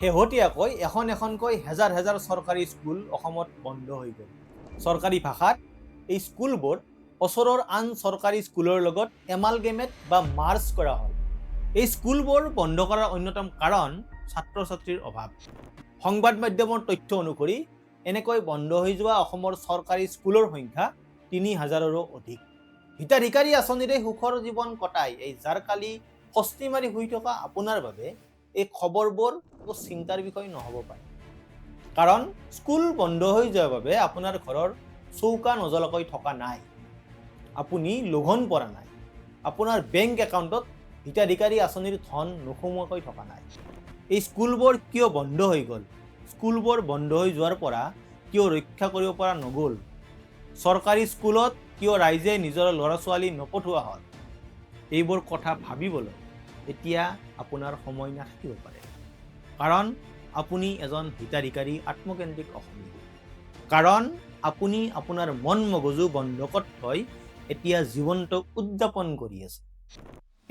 শেহতীয়াকৈ এখন এখনকৈ হেজাৰ হেজাৰ চৰকাৰী স্কুল অসমত বন্ধ হৈ গ'ল। চৰকাৰী ভাষাত এই স্কুলবোৰ ওচৰৰ আন চৰকাৰী স্কুলৰ লগত এমালগেমেট বা মাৰ্জ কৰা হ'ল। এই স্কুলবোৰ বন্ধ কৰাৰ অন্যতম কাৰণ ছাত্ৰ ছাত্ৰীৰ অভাৱ। সংবাদ মাধ্যমৰ তথ্য অনুসৰি এনেকৈ বন্ধ হৈ যোৱা অসমৰ চৰকাৰী স্কুলৰ সংখ্যা ৩,০০০ৰো অধিক। হিতাধিকাৰী আঁচনিৰে সুখৰ জীৱন কটাই এই জাৰকালি কস্তি মাৰি শুই থকা আপোনাৰ বাবে এই খবৰবোৰ একো চিন্তাৰ বিষয় নহ'ব পাৰে। কাৰণ স্কুল বন্ধ হৈ যোৱাৰ বাবে আপোনাৰ ঘৰৰ চৌকা নজ্বলাকৈ থকা নাই, আপুনি লঘন পৰা নাই, আপোনাৰ বেংক একাউণ্টত হিতাধিকাৰী আঁচনিৰ ধন নোসোমোৱাকৈ থকা নাই। এই স্কুলবোৰ কিয় বন্ধ হৈ গ'ল? স্কুলবোৰ বন্ধ হৈ যোৱাৰ পৰা কিয় ৰক্ষা কৰিব পৰা নগ'ল? চৰকাৰী স্কুলত কিয় ৰাইজে নিজৰ ল'ৰা ছোৱালী নপঠোৱা হ'ল? এইবোৰ কথা ভাবিবলৈ এতিয়া আপোনাৰ সময় নাথাকিব পাৰে। কাৰণ আপুনি এজন হিতাধিকাৰী আত্মকেন্দ্ৰিক অসমীয়া। কাৰণ আপুনি আপোনাৰ মন মগজু বন্ধকত থৈ এতিয়া জীৱনটো উদযাপন কৰি আছে।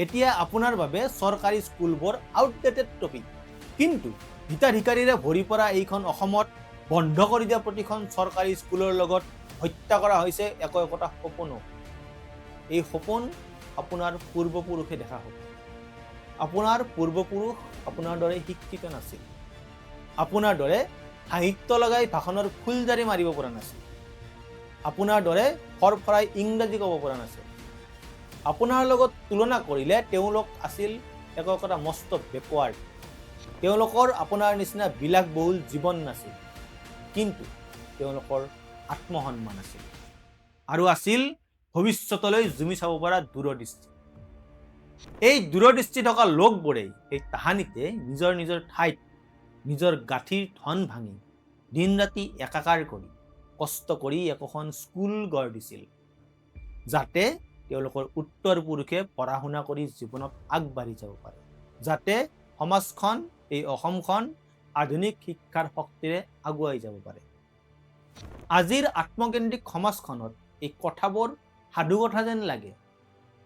এতিয়া আপোনাৰ বাবে চৰকাৰী স্কুলবোৰ আউটডেটেড টপিক। কিন্তু হিতাধিকাৰীৰে ভৰি পৰা এইখন অসমত বন্ধ কৰি দিয়া প্ৰতিখন চৰকাৰী স্কুলৰ লগত হত্যা কৰা হৈছে একোটা সপোনো। এই সপোন আপোনাৰ পূৰ্বপুৰুষে দেখা হ'ব। আপোনাৰ পূৰ্বপুৰুষ আপোনাৰ দৰে শিক্ষিত নাছিল, আপোনাৰ দৰে সাহিত্য লগাই ভাষণৰ ফুলজাৰি মাৰিব পৰা নাছিল, আপোনাৰ দৰে ফৰফৰাই ইংৰাজী ক'ব পৰা নাছিল। আপোনাৰ লগত তুলনা কৰিলে তেওঁলোক আছিল একোটা মস্ত বেকৱাৰ্ড। তেওঁলোকৰ আপোনাৰ নিচিনা বিলাসবহুল জীৱন নাছিল, কিন্তু তেওঁলোকৰ আত্মসন্মান আছিল আৰু আছিল ভৱিষ্যতলৈ জুমি চাব পৰা দূৰদৃষ্টি। এই দূৰদৃষ্টি থকা লোকবোৰেই এই তাহানিতে নিজৰ নিজৰ ঠাইত নিজৰ গাঁঠিৰ ধন ভাঙি দিন ৰাতি একাকাৰ কৰি কষ্ট কৰি একোখন স্কুল গঢ় দিছিল, যাতে তেওঁলোকৰ উত্তৰ পুৰুষে পঢ়া শুনা কৰি জীৱনত আগবাঢ়ি যাব পাৰে, যাতে সমাজখন এই অসমখন আধুনিক শিক্ষাৰ শক্তিৰে আগুৱাই যাব পাৰে। আজিৰ আত্মকেন্দ্ৰিক সমাজখনত এই কথাবোৰ সাধুকথা যেন লাগে,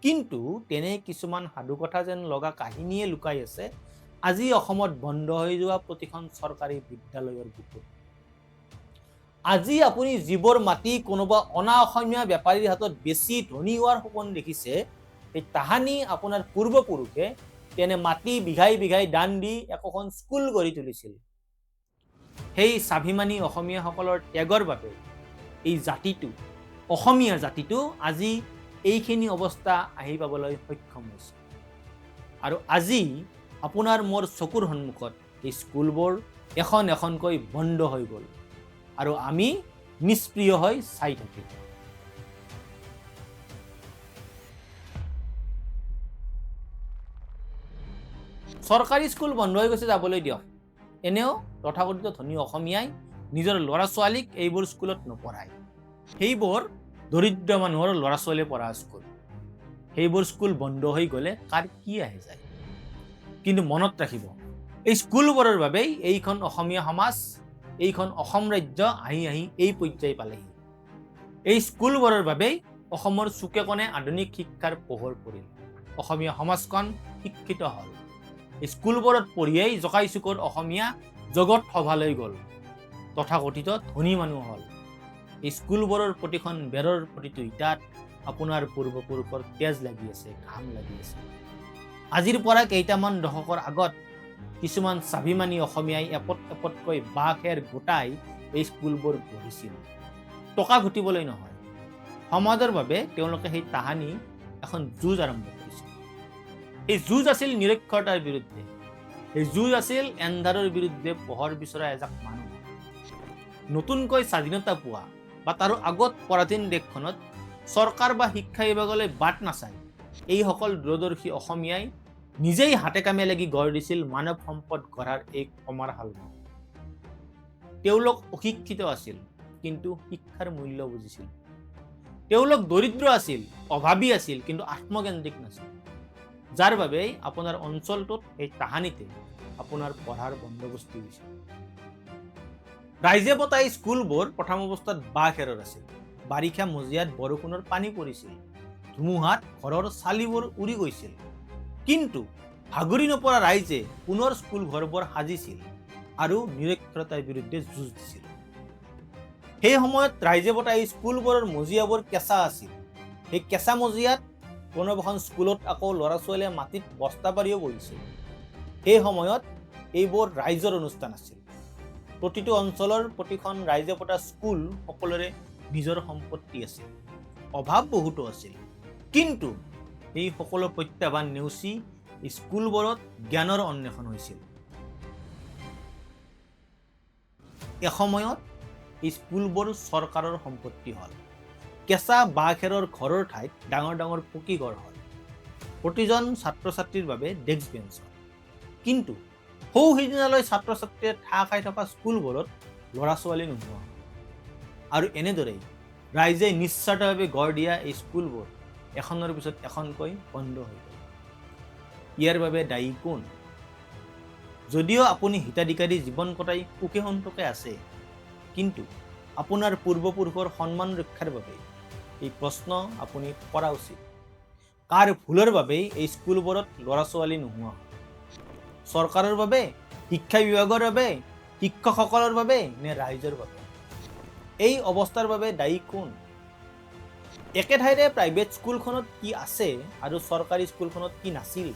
কিন্তু তেনে কিছুমান সাধুকথা যেন লগা কাহিনীয়ে লুকাই আছে আজি অসমত বন্ধ হৈ যোৱা প্ৰতিখন চৰকাৰী বিদ্যালয়ৰ বুকুত। আজি আপুনি যিবোৰ মাটি কোনোবা অনা অসমীয়া বেপাৰীৰ হাতত বেছি ধনী হোৱাৰ সপোন দেখিছে, এই তাহানি আপোনাৰ পূৰ্বপুৰুষে তেনে মাটি বিঘাই বিঘাই দান দি একোখন স্কুল গঢ়ি তুলিছিল। সেই স্বাভিমানী অসমীয়াসকলৰ ত্যাগৰ বাবে এই জাতিটো, অসমীয়া জাতিটো আজি এইখিনি অৱস্থা আহি পাবলৈ সক্ষম হৈছে। আৰু আজি আপোনাৰ মোৰ চকুৰ সন্মুখত এই স্কুলবোৰ এখন এখনকৈ বন্ধ হৈ গ'ল আৰু আমি নিষ্প্ৰিয় হৈ চাই থাকিম। চৰকাৰী স্কুল বন্ধ হৈ গৈছে, যাবলৈ দিয়ক। এনেও তথাকথিত ধনী অসমীয়াই নিজৰ ল'ৰা ছোৱালীক এইবোৰ স্কুলত নপঢ়ায়। সেইবোৰ দৰিদ্ৰ মানুহৰ ল'ৰা ছোৱালীয়ে পঢ়া স্কুল। সেইবোৰ স্কুল বন্ধ হৈ গ'লে কাৰ কি আহি যায়? কিন্তু মনত ৰাখিব, এই স্কুলবোৰৰ বাবেই এইখন অসমীয়া সমাজ, এইখন অসম ৰাজ্য আহি আহি এই পৰ্যায় পালেহি। এই স্কুলবোৰৰ বাবেই অসমৰ চুকে কোণে আধুনিক শিক্ষাৰ পোহৰ পৰিল, অসমীয়া সমাজখন শিক্ষিত হ'ল। এই স্কুলবোৰত পঢ়িয়েই জকাই চুকৰ অসমীয়া জগত সভালৈ গ'ল, তথাকথিত ধনী মানুহ হ'ল। এই স্কুলবোৰৰ প্ৰতিখন বেৰৰ প্ৰতিটো ইটাত আপোনাৰ পূৰ্বপুৰুষৰ তেজ লাগি আছে, ঘাম লাগি আছে। আজিৰ পৰা কেইটামান দশকৰ আগত কিছুমান স্বাভিমানী অসমীয়াই এপদ এপদকৈ বাঁহ খেৰ গোটাই এই স্কুলবোৰ গঢ়িছিল, টকা ঘটিবলৈ নহয়। সমাজৰ বাবে তেওঁলোকে সেই তাহানি এখন যুঁজ আৰম্ভ কৰিছিল। এই যুঁজ আছিল নিৰক্ষৰতাৰ বিৰুদ্ধে, এই যুঁজ আছিল এন্ধাৰৰ বিৰুদ্ধে পোহৰ বিচৰা এজাক মানুহ। নতুনকৈ স্বাধীনতা পোৱা বা তাৰো আগত পৰাধীন দেশখনত চৰকাৰ বা শিক্ষা বিভাগলৈ বাট নাচাই এইসকল দূৰদৰ্শী অসমীয়াই নিজেই হাতে কামে লাগি গঢ় দিছিল মানৱ সম্পদ গঢ়াৰ এই কমাৰশালখন। তেওঁলোক অশিক্ষিত আছিল, কিন্তু শিক্ষাৰ মূল্য বুজিছিল। তেওঁলোক দৰিদ্ৰ আছিল, অভাৱী আছিল, কিন্তু আত্মকেন্দ্ৰিক নাছিল, যাৰ বাবেই আপোনাৰ অঞ্চলটোত এই তাহানিতে আপোনাৰ পঢ়াৰ বন্দোবস্তি হৈছিল। ৰাইজে পতা এই স্কুলবোৰ প্ৰথম অৱস্থাত বাঁহ খেৰৰ আছিল। বাৰিষা মজিয়াত বৰষুণৰ পানী পৰিছিল, ধুমুহাত ঘৰৰ চালিবোৰ উৰি গৈছিল, কিন্তু ভাগৰি নপৰা ৰাইজে পুনৰ স্কুল ঘৰবোৰ সাজিছিল, আৰু নিৰক্ষৰতাৰ বিৰুদ্ধে যুঁজ দিছিল। সেই সময়ত ৰাইজে পতা এই স্কুলবোৰৰ মজিয়াবোৰ কেঁচা আছিল। সেই কেঁচা মজিয়াত কোনোবা এখন স্কুলত আকৌ ল'ৰা ছোৱালীয়ে মাটিত বস্তা পাৰিও বহিছিল। সেই সময়ত এইবোৰ ৰাইজৰ অনুষ্ঠান আছিল। প্ৰতিটো অঞ্চলৰ প্ৰতিখন ৰাইজে পতা স্কুল সকলোৰে নিজৰ সম্পত্তি আছিল। অভাৱ বহুতো আছিল, কিন্তু এই সকলো প্ৰত্যাহ্বান নেওচি স্কুলবোৰত জ্ঞানৰ অন্বেষণ হৈছিল। এসময়ত এই স্কুলবোৰ চৰকাৰৰ সম্পত্তি হ'ল। কেঁচা বাঁহ খেৰৰ ঘৰৰ ঠাইত ডাঙৰ ডাঙৰ পকী ঘৰ হ'ল। প্ৰতিজন ছাত্ৰ ছাত্ৰীৰ বাবে ডেস্ক বেঞ্চ হ'ল। কিন্তু সৌ সিদিনালৈ ছাত্ৰ ছাত্ৰীয়ে ঠাহ খাই থকা স্কুলবোৰত ল'ৰা ছোৱালী নোহোৱা হ'ল। আৰু এনেদৰেই ৰাইজে নিস্বাৰ্থভাৱে গঢ় দিয়া এই স্কুলবোৰ এখনৰ পিছত এখনকৈ বন্ধ হৈ গ'ল। ইয়াৰ বাবে দায়ী কোন? যদিও আপুনি হিতাধিকাৰী জীৱন কটাই সুখে সন্তোষে আছে, কিন্তু আপোনাৰ পূৰ্বপুৰুষৰ সন্মান ৰক্ষাৰ বাবে এই প্ৰশ্ন আপুনি কৰা উচিত। কাৰ ভুলৰ বাবেই এই স্কুলবোৰত ল'ৰা ছোৱালী নোহোৱা হ'ল? চৰকাৰৰ বাবে, শিক্ষা বিভাগৰ বাবে, শিক্ষকসকলৰ বাবে নে ৰাইজৰ বাবে? এই অৱস্থাৰ বাবে দায়ী কোন? একে ঠাইতে প্ৰাইভেট স্কুলখনত কি আছে আৰু চৰকাৰী স্কুলখনত কি নাছিল,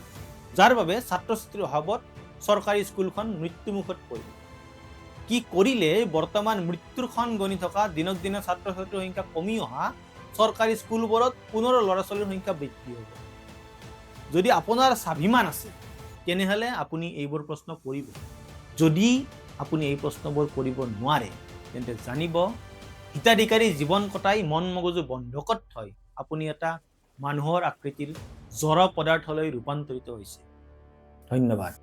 যাৰ বাবে ছাত্ৰ ছাত্ৰীৰ অভাৱত চৰকাৰী স্কুলখন মৃত্যুমুখত পৰিল? কি কৰিলে বৰ্তমান মৃত্যুৰ খন গণি থকা দিনক দিনে ছাত্ৰ ছাত্ৰীৰ সংখ্যা কমি অহা চৰকাৰী স্কুলবোৰত পুনৰ ল'ৰা ছোৱালীৰ সংখ্যা বৃদ্ধি হ'ব? যদি আপোনাৰ স্বাভিমান আছে, তেনেহ'লে আপুনি এইবোৰ প্ৰশ্ন কৰিব। যদি আপুনি এই প্ৰশ্নবোৰ কৰিব নোৱাৰে, তেন্তে জানিব হিতাধিকাৰী জীৱন কটাই মন মগজু বন্ধকত থৈ আপুনি এটা মানুহৰ আকৃতিৰ জড় পদাৰ্থলৈ ৰূপান্তৰিত হৈছে। ধন্যবাদ।